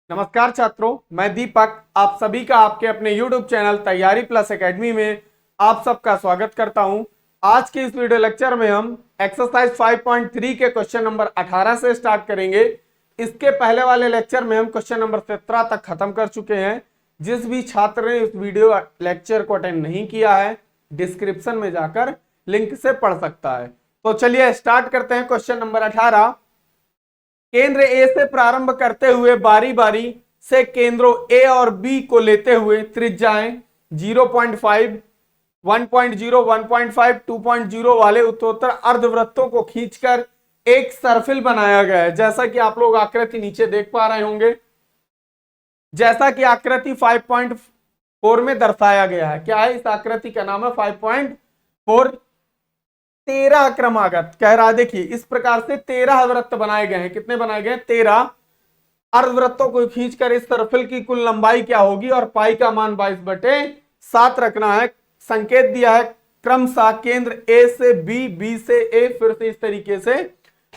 नमस्कार छात्रों, मैं दीपक आप सभी का आपके अपने YouTube चैनल तैयारी प्लस एकेडमी में आप सबका स्वागत करता हूं। आज के इस वीडियो लेक्चर में हम एक्सरसाइज 5.3 के क्वेश्चन नंबर 18 से स्टार्ट करेंगे। इसके पहले वाले लेक्चर में हम क्वेश्चन नंबर 17 तक खत्म कर चुके हैं। जिस भी छात्र ने इस वीडियो लेक्चर को अटेंड नहीं किया है, डिस्क्रिप्शन में जाकर लिंक से पढ़ सकता है। तो चलिए स्टार्ट करते हैं। क्वेश्चन नंबर 18, केंद्र ए से प्रारंभ करते हुए बारी बारी से केंद्रों ए और बी को लेते हुए त्रिज्याएं 0.5, 1.0, 1.5, 2.0 वाले उत्तरोत्तर अर्धवृत्तों को खींचकर एक सर्फिल बनाया गया है। जैसा कि आप लोग आकृति नीचे देख पा रहे होंगे, जैसा कि आकृति 5.4 में दर्शाया गया है। क्या है इस आकृति का नाम है 5.4। 13 क्रमागत कह रहा है। देखिए इस प्रकार से 13 वृत्त बनाए गए हैं। कितने बनाए गए हैं? 13 अर्धवृत्तों को खींचकर इस सर्फिल की कुल लंबाई क्या होगी और पाई का मान 22/7 रखना है। संकेत दिया है क्रमशः केंद्र ए से बी, बी से ए, फिर से इस तरीके से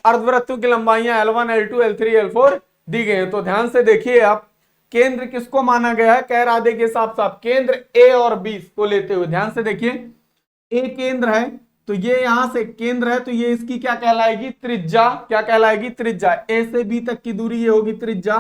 अर्धवृत्तों की लंबाइयां L1, L2, L3, L4 दी गई हैं। तो ध्यान से देखिए आप, केंद्र किसको माना गया है? कह रहा देखिए साफ साफ केंद्र ए और बी को लेते हुए। ध्यान से देखिए, ए केंद्र है तो ये यहां से केंद्र है, तो ये इसकी क्या कहलाएगी? त्रिज्या। क्या कहलाएगी? त्रिज्या। ए से बी तक की दूरी ये होगी त्रिज्या,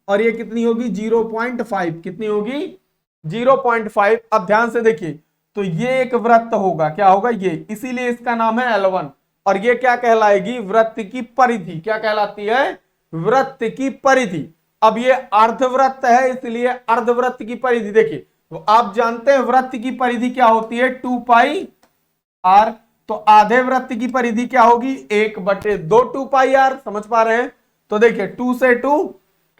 और ये कितनी होगी? 0.5। कितनी होगी? 0.5। अब ध्यान से देखिए, तो ये एक वृत्त होगा। क्या होगा? ये, इसीलिए इसका नाम है L1। और ये क्या कहलाएगी? वृत्त की परिधि। क्या कहलाती है? वृत्त की परिधि। अब ये अर्धवृत्त है, इसलिए अर्धवृत्त की परिधि। देखिए तो आप जानते हैं वृत्त की परिधि क्या होती है? 2πr। तो आधे वृत्त की परिधि क्या होगी? 1/2 2πr। समझ पा रहे हैं? तो देखिए 2 से 2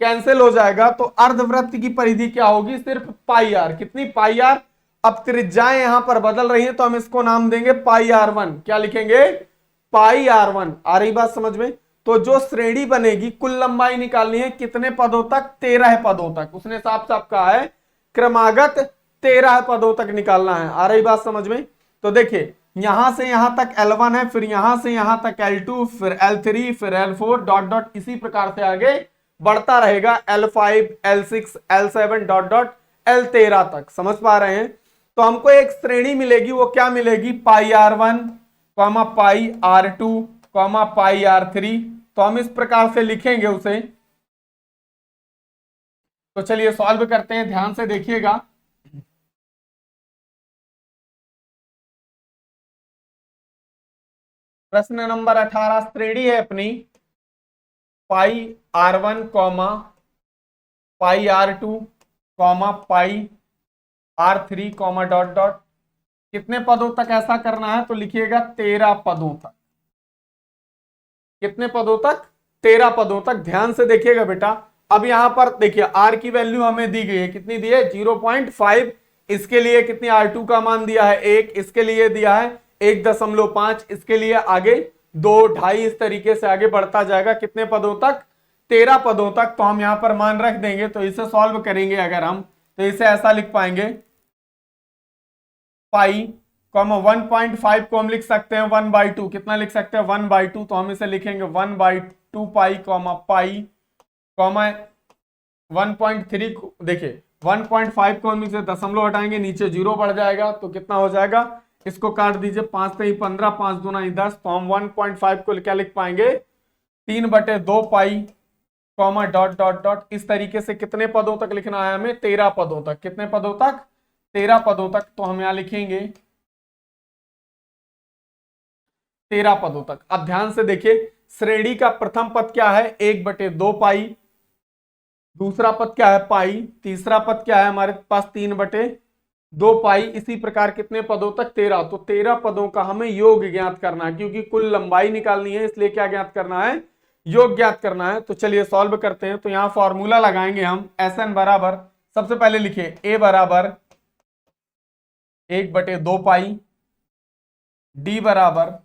कैंसिल हो जाएगा, तो अर्धवृत्त की परिधि क्या होगी? सिर्फ πr। कितनी? πr। अब त्रिज्याएं यहां पर बदल रही हैं, तो हम इसको नाम देंगे πr1। क्या लिखेंगे? πr1। आ रही बात समझ में? तो जो श्रेणी बनेगी, कुल लंबाई निकालनी है कितने पदों तक? 13 पदों तक। उसने साफ साफ कहा है क्रमागत 13 पदों तक निकालना है। आ रही बात समझ में? तो देखिए यहां से यहां तक L1 है, फिर यहां से यहां तक L2, फिर L3, फिर L4 डॉट डॉट इसी प्रकार से आगे बढ़ता रहेगा L5, L6, L7 dot dot L13 तक। समझ पा रहे हैं? तो हमको एक श्रेणी मिलेगी, वो क्या मिलेगी? πr1, πr2, πr3। तो हम इस प्रकार से लिखेंगे उसे। तो चलिए सॉल्व करते हैं, ध्यान से देखिएगा। प्रश्न नंबर 18 श्रेणी है अपनी πr1, πr2, πr3, dot dot कितने पदों तक ऐसा करना है? तो लिखिएगा 13 पदों तक। कितने पदों तक? 13 पदों तक। ध्यान से देखिएगा बेटा। अब यहां पर देखिए r की वैल्यू हमें दी गई है। कितनी दी है? 0.5। इसके लिए कितनी? R2 का मान दिया है 1, इसके लिए दिया है 1.5, इसके लिए आगे 2, 2.5, इस तरीके से आगे बढ़ता जाएगा। कितने पदों तक? 13 पदों तक। तो हम यहां पर मान रख देंगे। तो इसे सॉल्व करेंगे अगर हम, तो इसे ऐसा लिख पाएंगे पाई 1.5 को हम लिख सकते हैं 1/2। कितना लिख सकते हैं? 1/2। तो हम इसे लिखेंगे 1/2 पाई, पाई 1.3। देखिए 1.5 को हम इसे दशमलव हटाएंगे, नीचे 0 बढ़ जाएगा, तो कितना हो जाएगा? इसको काट दीजिए, 5 से 15, 5 दूना 10। तो हम 1.5 को क्या लिख पाएंगे? 3/2 पाई, डॉट डॉट डॉट इस तरीके से। कितने पदों तक लिखना है हमें? 13 पदों तक। कितने पदों तक? 13 पदों तक। तो हम यहां लिखेंगे 13 पदों तक। अब ध्यान से देखिए, श्रेणी का प्रथम पद क्या है? 1/2 पाई। दूसरा पद क्या है? पाई। तीसरा पद क्या है हमारे पास? 3/2 पाई। इसी प्रकार कितने पदों तक? 13। तो 13 पदों का हमें योग ज्ञात करना है, क्योंकि कुल लंबाई निकालनी है, इसलिए क्या ज्ञात करना है? योग ज्ञात करना है। तो चलिए सॉल्व करते हैं। तो यहां फॉर्मूला लगाएंगे हम। SN बराबर, सबसे पहले लिखिए A बराबर 1/2 पाई, D बराबर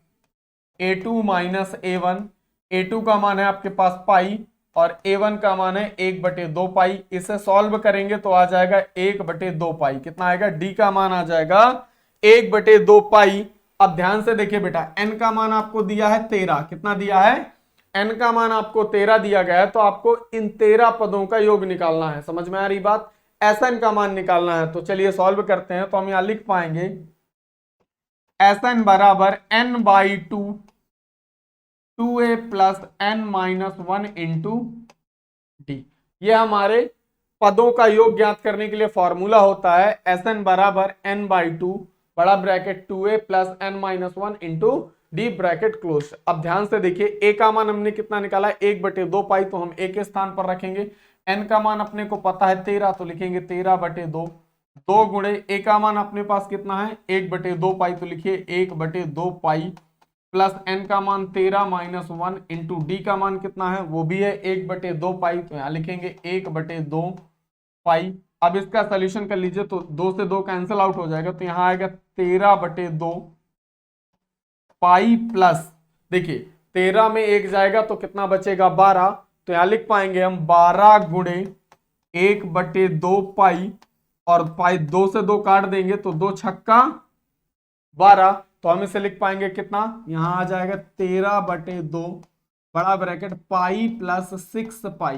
A2 माइनस A1। A2 का मान है आपके पास पाई, और A1 का मान है 1/2 पाई। इसे सॉल्व करेंगे तो आ जाएगा 1/2 पाई। कितना आएगा? D का मान आ जाएगा 1/2 पाई। अब ध्यान से देखिए बेटा, N का मान आपको दिया है 13। कितना दिया है? n का मान आपको 13 दिया गया है, तो आपको इन 13 पदों का योग निकालना है। समझ में आ रही बात? Sn का मान निकालना है। तो चलिए सॉल्व करते हैं। तो हम यहां लिख पाएंगे Sn बराबर n/2 2a plus n-1 into D. ये हमारे पदों का योग ज्ञात करने के लिए फॉर्मूला होता है Sn बराबर n/2 बड़ा bracket 2a plus n-1 into D bracket close. अब ध्यान से देखिए, a का मान हमने कितना निकाला है 1/2 पाई, तो हम a के स्थान पर रखेंगे। n का मान अपने को पता है 13, तो लिखेंगे 13/2। 2 गुणे a का मान अपने पास कितना है 1/2 पाई, तो लिखिए 1/2 पाई प्लस n का मान 13 माइनस 1 इंटू डी का मान कितना है वो भी है 1/2 पाई, तो यहाँ लिखेंगे 1/2 पाई। अब इसका सोल्यूशन कर लीजिए, तो 2 से 2 कैंसिल आउट हो जाएगा, तो यहाँ आएगा 13/2 पाई प्लस, देखिए 13 में 1 जाएगा तो कितना बचेगा 12, तो यहाँ लिख पाएंगे हम 12 गुणे 1/2 पाई, और पाई 2 से 2 काट देंगे तो 2 छक्का 12, तो हम इसे लिख पाएंगे कितना, यहां आ जाएगा 13/2 बड़ा ब्रैकेट पाई प्लस 6 पाई,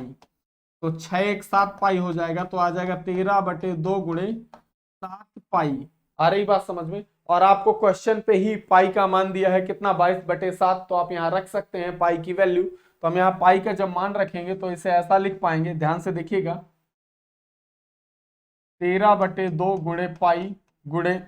तो 6 1 7 पाई हो जाएगा, तो आ जाएगा 13/2 गुणे 7 पाई। आ रही बात समझ में? और आपको क्वेश्चन पे ही पाई का मान दिया है कितना 22/7, तो आप यहाँ रख सकते हैं पाई की वैल्यू। तो हम यहाँ पाई का जब मान रखेंगे तो इसे ऐसा लिख पाएंगे, ध्यान से देखिएगा 13/2 गुणे पाई गुणे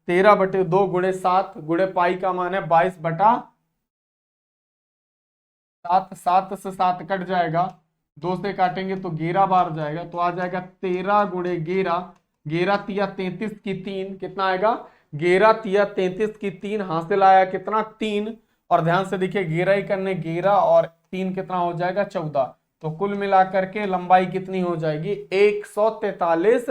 13/2 गुणे 7 गुणे पाई का मान है 22/7, 7 से 7 कट जाएगा, 2 से काटेंगे तो 11 बार जाएगा, तो आ जाएगा 13 गुणे 11, 11 तिया 33 की 3, कितना आएगा 11 तिया 33 की 3, हासिल आया कितना 3। और ध्यान से देखिए 11 ही करने 11 और 3 कितना हो जाएगा 14, तो कुल मिलाकर के लंबाई कितनी हो जाएगी 143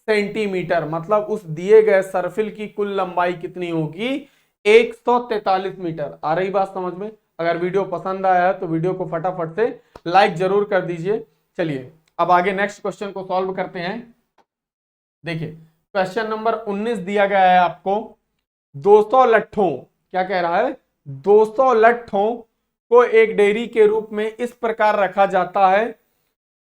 सेंटीमीटर। मतलब उस दिए गए सर्फिल की कुल लंबाई कितनी होगी 143 मीटर। आ रही बात समझ में? अगर वीडियो पसंद आया है तो वीडियो को फटाफट से लाइक जरूर कर दीजिए। चलिए अब आगे नेक्स्ट क्वेश्चन को सॉल्व करते हैं। देखिए क्वेश्चन नंबर 19 दिया गया है आपको, 200 लट्ठों, क्या कह रहा है 200 लट्ठों को एक डेयरी के रूप में इस प्रकार रखा जाता है,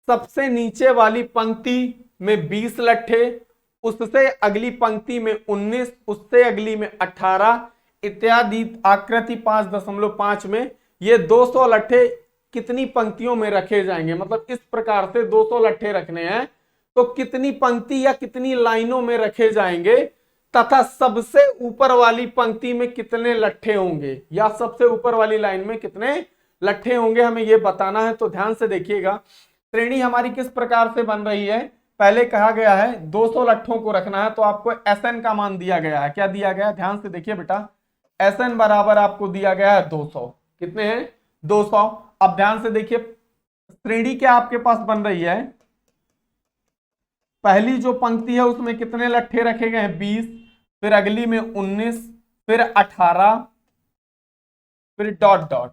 सबसे नीचे वाली पंक्ति में 20 लट्ठे, उससे अगली पंक्ति में 19, उससे अगली में 18 इत्यादि आकृति 5.5 में ये 200 लट्ठे कितनी पंक्तियों में रखे जाएंगे। मतलब इस प्रकार से 200 लट्ठे रखने हैं तो कितनी पंक्ति या कितनी लाइनों में रखे जाएंगे, तथा सबसे ऊपर वाली पंक्ति में कितने लट्ठे होंगे या सबसे ऊपर वाली लाइन में कितने लट्ठे होंगे, हमें यह बताना है। तो ध्यान से देखिएगा श्रेणी हमारी किस प्रकार से बन रही है। पहले कहा गया है 200 लट्ठों को रखना है, तो आपको Sn का मान दिया गया है। क्या दिया गया है ध्यान से देखिए बेटा, Sn बराबर आपको दिया गया है 200। कितने हैं 200। अब ध्यान से देखिए श्रेणी क्या आपके पास बन रही है, पहली जो पंक्ति है उसमें कितने लट्ठे रखे गए हैं 20, फिर अगली में 19, फिर 18, फिर डॉट डॉट।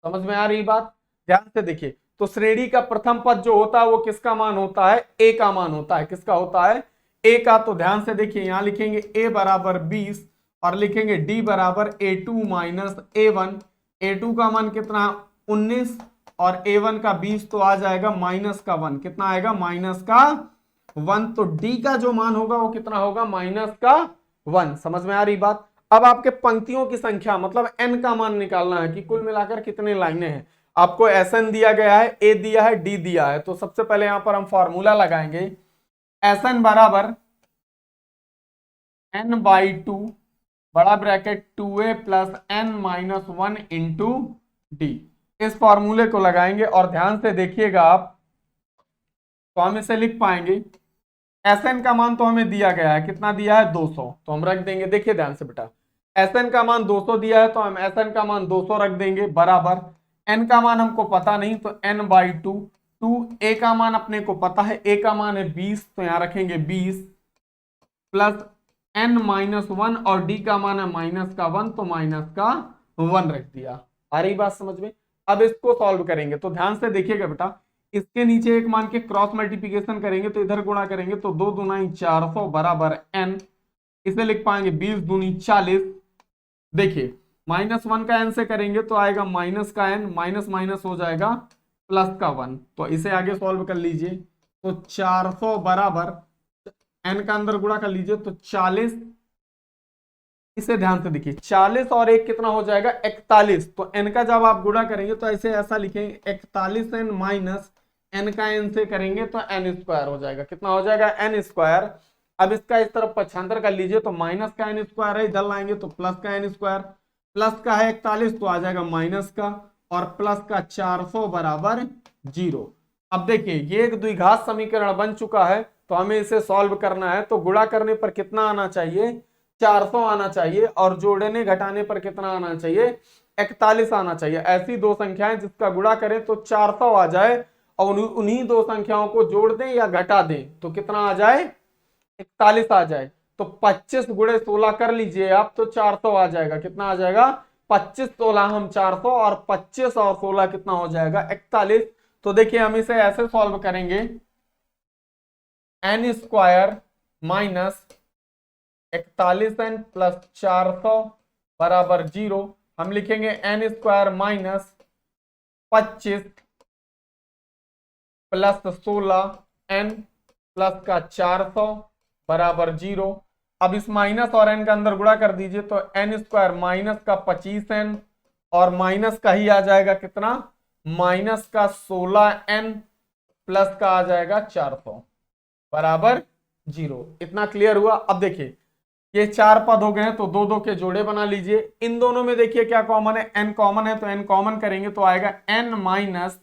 समझ में आ रही बात? ध्यान से देखिए, तो श्रेणी का प्रथम पद जो होता है वो किसका मान होता है ए का मान होता है। किसका होता है ए का। तो ध्यान से देखिए यहां लिखेंगे a बराबर 20 और लिखेंगे d बराबर a2 माइनस a1। a2 का मान कितना 19 और a1 का 20, तो आ जाएगा माइनस का 1। कितना आएगा माइनस का 1। तो d का जो मान होगा वो कितना होगा माइनस का 1। समझ में आ रही बात? अब आपके पंक्तियों की संख्या मतलब n का मान निकालना है कि कुल मिलाकर कितने लाइनें हैं। आपको Sn दिया गया है, a दिया है, d दिया है। तो सबसे पहले यहां पर हम फॉर्मूला लगाएंगे, Sn बराबर n/2 बड़ा bracket 2a plus n-1 into D. इस फॉर्मूले को लगाएंगे और ध्यान से देखिएगा आप, तो हम इसे लिख पाएंगे Sn का मान तो हमें दिया गया है, कितना दिया है 200, तो हम रख देंगे। देखिए ध्यान से बेटा, Sn का मान 200 दिया है तो हम Sn का मान 200 रख देंगे, बराबर n का मान हमको पता नहीं तो n/2, 2a का मान अपने को पता है, a का मान है 20, तो यहाँ रखेंगे 20 प्लस n-1 और d का मान है माइनस का 1, तो माइनस का 1 रख दिया। आ रही बात समझ में? अब इसको सॉल्व करेंगे तो ध्यान से देखिएगा बेटा, इसके नीचे एक मान के क्रॉस मल्टीप्लिकेशन करेंगे तो इधर गुणा करेंगे तो 2 दूनी 400 बराबर n। इसे लिख पाएंगे 20 दूनी 40। देखिए -1 का n से करेंगे तो आएगा माइनस का n, माइनस माइनस हो जाएगा प्लस का 1। तो इसे आगे सॉल्व कर लीजिए। तो 400 बराबर n का अंदर गुणा कर लीजिए तो 40। इसे ध्यान से देखिए, 40 और 1 कितना हो जाएगा 41। तो n का जब आप गुणा करेंगे तो ऐसे ऐसा लिखेंगे 41n माइनस n का n से करेंगे तो n स्क्वायर हो जाएगा। कितना हो जाएगा n स्क्वायर। अब इसका इस तरफ पक्षांतर कर लीजिए तो माइनस का n स्क्वायर है, इधर लाएंगे तो प्लस का n स्क्वायर। प्लस का है 41 तो आ जाएगा माइनस का, और प्लस का 400 बराबर 0। अब देखिए ये एक द्विघात समीकरण बन चुका है, तो हमें इसे सॉल्व करना है। तो गुणा करने पर कितना आना चाहिए 400 आना चाहिए, और जोड़ने घटाने पर कितना आना चाहिए 41 आना चाहिए। ऐसी दो संख्याएं जिसका गुणा करें तो 400 आ जाए, और उन्हीं दो संख्याओं को जोड़ दें या घटा दें तो कितना आ जाए 41 आ जाए। तो 25 गुणे 16 कर लीजिए आप, तो 400 आ जाएगा। कितना आ जाएगा 25 16 हम 400, और 25 और 16 कितना हो जाएगा 41। तो देखिए हम इसे ऐसे सॉल्व करेंगे, n square minus 41n plus 400 बराबर 0। हम लिखेंगे n square minus 25 plus 16n plus का 400 बराबर 0। अब इस माइनस और n का अंदर गुणा कर दीजिए तो n स्क्वायर माइनस का 25n और माइनस का ही आ जाएगा कितना माइनस का 16n प्लस का आ जाएगा 400 बराबर 0। इतना क्लियर हुआ। अब देखिए ये चार पद हो गए हैं तो दो दो के जोड़े बना लीजिए। इन दोनों में देखिए क्या कॉमन है, n कॉमन है, तो n कॉमन करेंगे तो आएगा n माइनस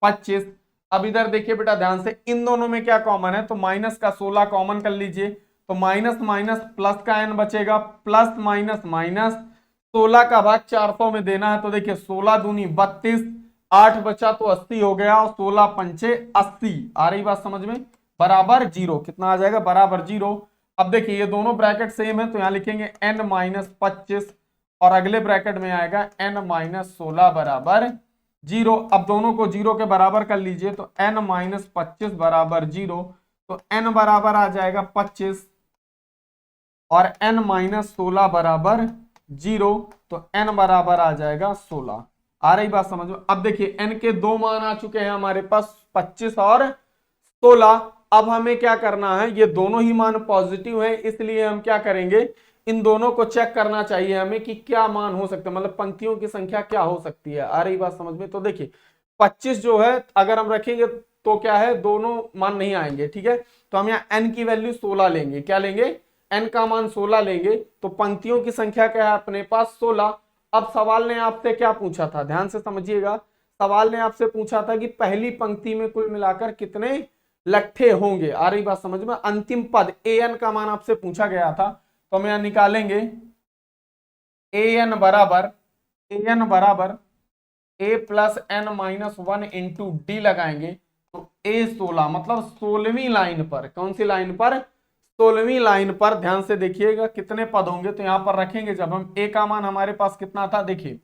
25। अब इधर देखिए बेटा ध्यान से, इन दोनों में क्या कॉमन है, तो माइनस का 16 कॉमन कर लीजिए तो माइनस माइनस प्लस का n बचेगा, प्लस माइनस माइनस 16 का भाग 400 में देना है। तो देखिए 16 दूनी 32, 8 बचा तो 80 हो गया, और 16 पंचे 80। आ रही बात समझ में, बराबर 0। कितना आ जाएगा बराबर 0। अब देखिए ये दोनों ब्रैकेट सेम है तो यहां लिखेंगे n माइनस 25, और अगले ब्रैकेट में आएगा n माइनस 16 बराबर 0। अब दोनों को 0 के बराबर कर लीजिए तो n माइनस 25 बराबर 0। तो n बराबर आ जाएगा 25 और n माइनस 16 बराबर 0, तो n बराबर आ जाएगा 16। आ रही बात समझ में। अब देखिए n के दो मान आ चुके हैं हमारे पास 25 और 16। अब हमें क्या करना है, ये दोनों ही मान पॉजिटिव हैं, इसलिए हम क्या करेंगे इन दोनों को चेक करना चाहिए हमें कि क्या मान हो सकता है, मतलब पंक्तियों की संख्या क्या हो सकती है। आ रही बात समझ में। तो देखिए 25 जो है अगर हम रखेंगे तो क्या है दोनों मान नहीं आएंगे, ठीक है। तो हम यहाँ n की वैल्यू 16 लेंगे। क्या लेंगे n का मान 16 लेंगे, तो पंक्तियों की संख्या क्या है अपने पास 16। अब सवाल ने आपसे क्या पूछा था, ध्यान से समझिएगा। सवाल ने आपसे पूछा था कि पहली पंक्ति में कुल मिलाकर कितने लट्ठे होंगे। आ रही बात समझ में। अंतिम पद an का मान आपसे पूछा गया था, तो हम यहां निकालेंगे an बराबर a plus n minus 1 into D लगाएंगे तो a 16, मतलब 16वीं लाइन पर। कौन सी लाइन पर 16वीं लाइन पर। ध्यान से देखिएगा कितने पद होंगे, तो यहां पर रखेंगे जब हम a का मान हमारे पास कितना था, देखिए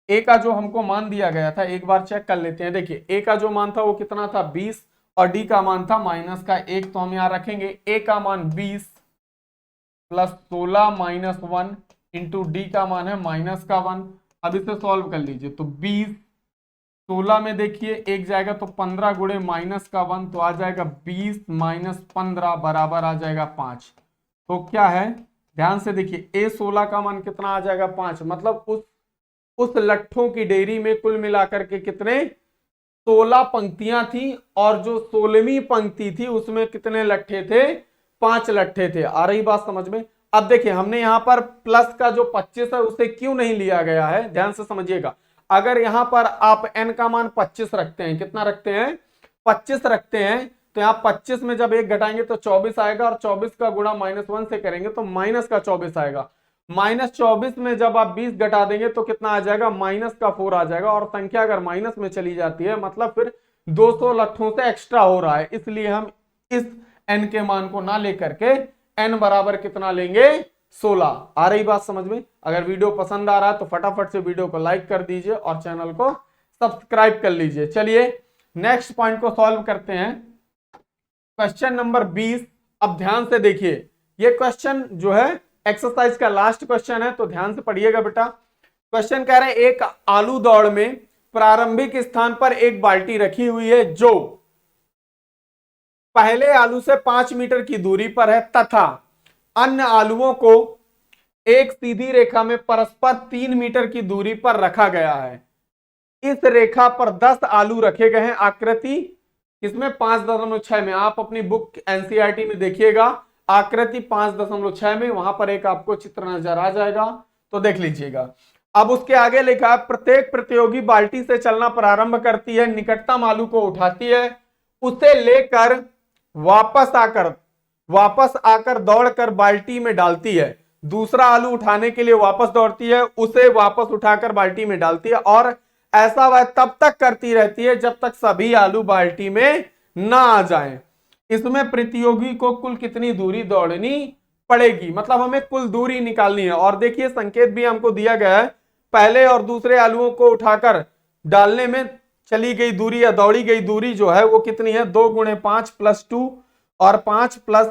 a का जो हमको मान दिया गया था एक बार चेक कर लेते हैं। देखिए a का जो मान था वो कितना था 20, और d का मान था माइनस का 1। तो हम यहां रखेंगे a का मान 20 प्लस 16 माइनस 1 इंटू डी का मान है माइनस का 1। अब इसे सॉल्व कर लीजिए तो 20 16 में देखिए एक जाएगा तो 15 गुणे माइनस का 1, तो आ जाएगा 20 माइनस 15 बराबर आ जाएगा 5। तो क्या है ध्यान से देखिए a 16 का मान कितना आ जाएगा 5, मतलब उस लट्ठों की डेयरी में कुल मिलाकर के कितने 16 पंक्तियां थी, और जो 16वीं पंक्ति थी उसमें कितने लट्ठे थे 5 लट्ठे थे। आ रही बात समझ में। अब देखिए हमने यहां पर प्लस का जो 25 है उसे क्यों नहीं लिया गया है, ध्यान से समझिएगा। अगर यहां पर आप n का मान 25 रखते हैं, कितना रखते हैं 25 रखते हैं, तो यहाँ 25 में जब एक घटाएंगे तो 24 आएगा, और 24 का गुणा -1 से करेंगे तो माइनस का 24 आएगा। -24 में जब आप 20 घटा देंगे तो कितना आ जाएगा -4 आ जाएगा, और संख्या अगर माइनस में चली जाती है मतलब फिर 200 लट्ठों से एक्स्ट्रा हो रहा है। इसलिए हम इस n के मान को ना लेकर के n बराबर कितना लेंगे 16। आ रही बात समझ में। अगर वीडियो पसंद आ रहा है तो फटाफट से वीडियो को लाइक कर दीजिए और चैनल को सब्सक्राइब कर लीजिए। चलिए नेक्स्ट पॉइंट को सॉल्व करते हैं, क्वेश्चन नंबर 20। अब ध्यान से देखिए ये क्वेश्चन जो है एक्सरसाइज का लास्ट क्वेश्चन है, तो ध्यान से पढ़िएगा बेटा। क्वेश्चन कह रहे हैं एक आलू दौड़ में प्रारंभिक स्थान पर एक बाल्टी रखी हुई है जो पहले आलू से 5 मीटर की दूरी पर है तथा अन्य आलुओं को एक सीधी रेखा में परस्पर 3 मीटर की दूरी पर रखा गया है। इस रेखा पर 10 आलू रखे गए हैं। आकृति इसमें 5.6 में, आप अपनी बुक एनसीईआरटी में देखिएगा, आकृति 5.6 में, वहां पर एक आपको चित्र नजर आ जाएगा, तो देख लीजिएगा। अब उसके आगे लिखा है प्रत्येक प्रतियोगी बाल्टी से चलना प्रारंभ करती है, निकटतम आलू को उठाती है, उसे लेकर वापस आकर दौड़कर बाल्टी में डालती है, दूसरा आलू उठाने के लिए वापस दौड़ती है, उसे वापस उठाकर बाल्टी में डालती है, और ऐसा वह तब तक करती रहती है जब तक सभी आलू बाल्टी में ना आ जाएं। इसमें प्रतियोगी को कुल कितनी दूरी दौड़नी पड़ेगी, मतलब हमें कुल दूरी निकालनी है। और देखिए संकेत भी हमको दिया गया है, पहले और दूसरे आलुओं को उठाकर डालने में चली गई दूरी या दौड़ी गई दूरी जो है वो कितनी है, 2 गुणे 5 प्लस 2 और 5 प्लस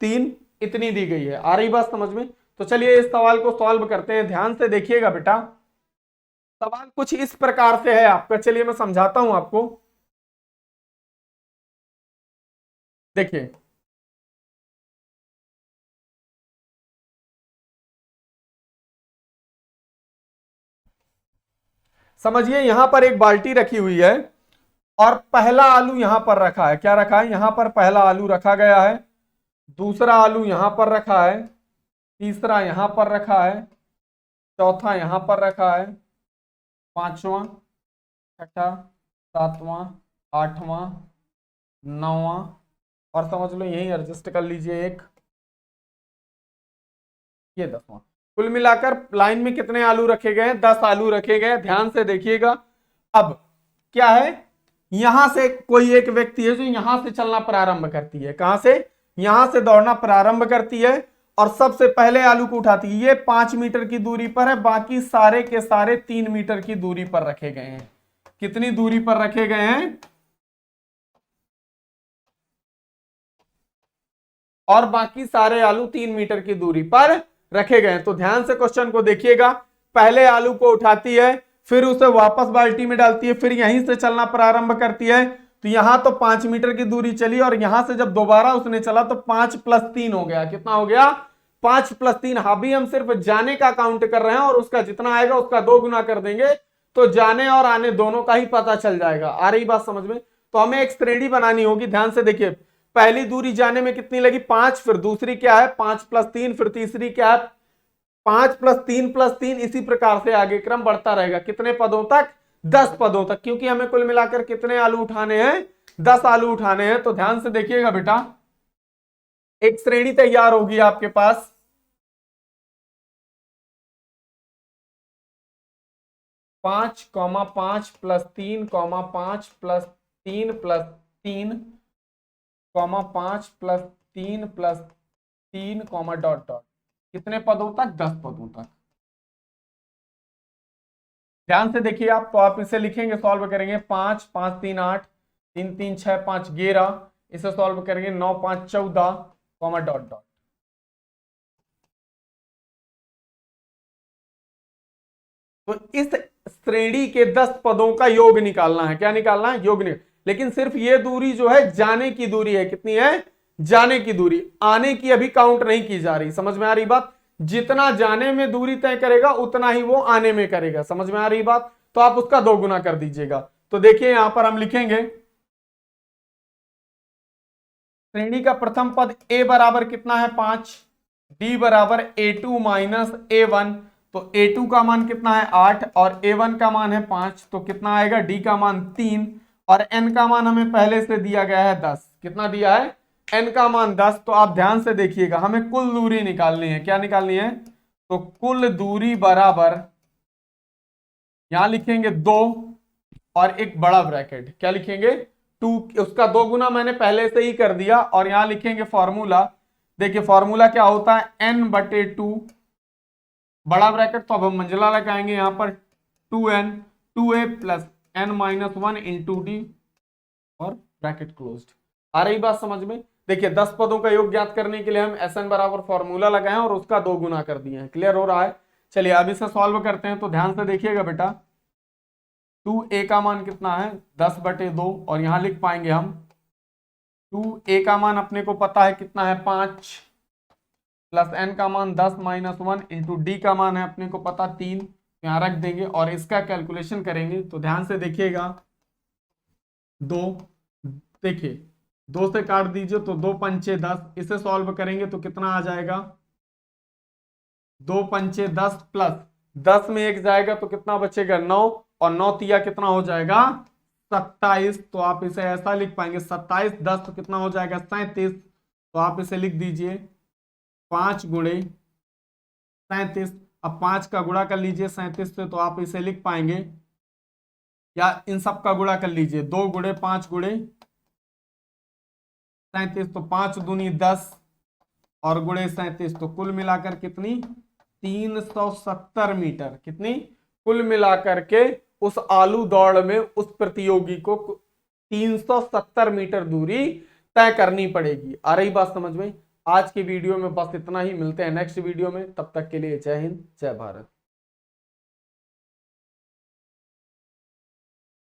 3 इतनी दी गई है। आ रही बात समझ में? तो चलिए इस सवाल को सॉल्व करते हैं। ध्यान से देखिएगा बेटा, सवाल कुछ इस प्रकार से है आपका, चलिए मैं समझाता हूं आपको। देखिए समझिए, यहां पर एक बाल्टी रखी हुई है और पहला आलू यहां पर रखा है। क्या रखा है? यहां पर पहला आलू रखा गया है, दूसरा आलू यहां पर रखा है, तीसरा यहां पर रखा है, चौथा यहां पर रखा है, पांचवा, छठा, सातवां, आठवां, नौवां, और समझ लो यही एडजस्ट कर लीजिए एक, ये 10वां। कुल मिलाकर लाइन में कितने आलू रखे गए हैं? 10 आलू रखे गए। ध्यान से देखिएगा। अब क्या है, यहां से कोई एक व्यक्ति है जो यहां से चलना प्रारंभ करती है। कहां से? यहां से दौड़ना प्रारंभ करती है और सबसे पहले आलू को उठाती है। ये 5 मीटर की दूरी पर है, बाकी सारे के सारे 3 मीटर की दूरी पर रखे गए हैं। कितनी दूरी पर रखे गए हैं? और बाकी सारे आलू 3 मीटर की दूरी पर रखे गए हैं। तो ध्यान से क्वेश्चन को देखिएगा, पहले आलू को उठाती है, फिर उसे वापस बाल्टी में डालती है, फिर यहीं से चलना प्रारंभ करती है। तो यहां तो 5 मीटर की दूरी चली और यहां से जब दोबारा उसने चला तो 5 प्लस 3 हो गया। कितना हो गया? 5 प्लस 3। अभी हम सिर्फ जाने का काउंट कर रहे हैं और उसका जितना आएगा उसका 2 गुना कर देंगे तो जाने और आने दोनों का ही पता चल जाएगा। आ रही बात समझ में? तो हमें एक श्रेणी बनानी होगी। ध्यान से देखिए, पहली दूरी जाने में कितनी लगी? 5, फिर दूसरी क्या है? 5 प्लस 3, फिर तीसरी क्या है? 5 प्लस 3 प्लस 3, इसी प्रकार से आगे क्रम बढ़ता रहेगा। कितने पदों तक? 10 पदों तक, क्योंकि हमें कुल मिलाकर कितने आलू उठाने हैं? 10 आलू उठाने हैं। तो ध्यान से देखिएगा बेटा, एक श्रेणी तैयार होगी आपके पास। पांच comma 5 plus 3 comma 5 plus 3 plus 3 comma 5 plus 3 plus 3 comma dot dot. कितने पदों तक? 10 पदों तक। ध्यान से देखिए आप, तो आप इसे लिखेंगे, सॉल्व करेंगे। 5 5 3 8, 3 3 6 5 11, इसे सॉल्व करेंगे 9 5 14 कॉमा डॉट डॉट। तो इस श्रेणी के 10 पदों का योग निकालना है। क्या निकालना है? योग निकाल। लेकिन सिर्फ ये दूरी जो है जाने की दूरी है। कितनी है? जाने की दूरी। आने की अभी काउंट नहीं की जा रही। समझ में आ रही बात? जितना जाने में दूरी तय करेगा उतना ही वो आने में करेगा। समझ में आ रही बात? तो आप उसका 2 गुना कर दीजिएगा। तो देखिए यहां पर हम लिखेंगे श्रेणी का प्रथम पद a बराबर कितना है? 5, d बराबर a2 माइनस a1। तो a2 का मान कितना है? 8 और a1 का मान है 5। तो कितना आएगा? d का मान 3 और n का मान हमें पहले से दिया गया है 10। कितना दिया है? n का मान 10। तो आप ध्यान से देखिएगा, हमें कुल दूरी निकालनी है। क्या निकालनी है? तो कुल दूरी बराबर, यहां लिखेंगे 2 और एक बड़ा ब्रैकेट, क्या लिखेंगे? 2, उसका 2 गुना मैंने पहले से ही कर दिया। और यहां लिखेंगे फॉर्मूला। देखिए फॉर्मूला क्या होता है? n/2 बड़ा ब्रैकेट, तो अब हम मंजिला लगाएंगे यहां पर 2n 2a plus n-1 into D और ब्रैकेट क्लोज्ड। आ रही बात समझ में? देखिए 10 पदों का योग ज्ञात करने के लिए हम SN बराबर फॉर्मूला लगाए और उसका 2 गुना कर दिए हैं। क्लियर हो रहा है? चलिए अब इसे सॉल्व करते हैं। तो ध्यान से देखिएगा बेटा, 2a का मान कितना है 10/2 और यहां लिख पाएंगे हम 2a का मान अपने को पता है कितना है 5 प्लस n का मान 10 - 1 इंटू d का मान है अपने को पता 3, यहाँ रख देंगे और इसका कैलकुलेशन करेंगे। तो ध्यान से देखिएगा, 2 देखिए 2 से काट दीजिए तो 2 पंचे 10, इसे सॉल्व करेंगे तो कितना आ जाएगा 2 पंचे 10 प्लस 10 में 1 जाएगा तो कितना बचेगा 9 और 9 तिया कितना हो जाएगा 27। तो आप इसे ऐसा लिख पाएंगे 27 10 तो कितना हो जाएगा 37। तो आप इसे लिख दीजिए 5 गुणे 37। अब 5 का गुणा कर लीजिए 37 से, तो आप इसे लिख पाएंगे, या इन सब का गुणा कर लीजिए 2 गुणे 5 गुणे 37, तो 5 दूनी 10 और गुणे 37, तो कुल मिलाकर कितनी 370 मीटर। कितनी कुल मिलाकर के उस आलू दौड़ में उस प्रतियोगी को 370 मीटर दूरी तय करनी पड़ेगी। आ रही बात समझ में? आज की वीडियो में बस इतना ही, मिलते हैं नेक्स्ट वीडियो में, तब तक के लिए जय हिंद जय भारत।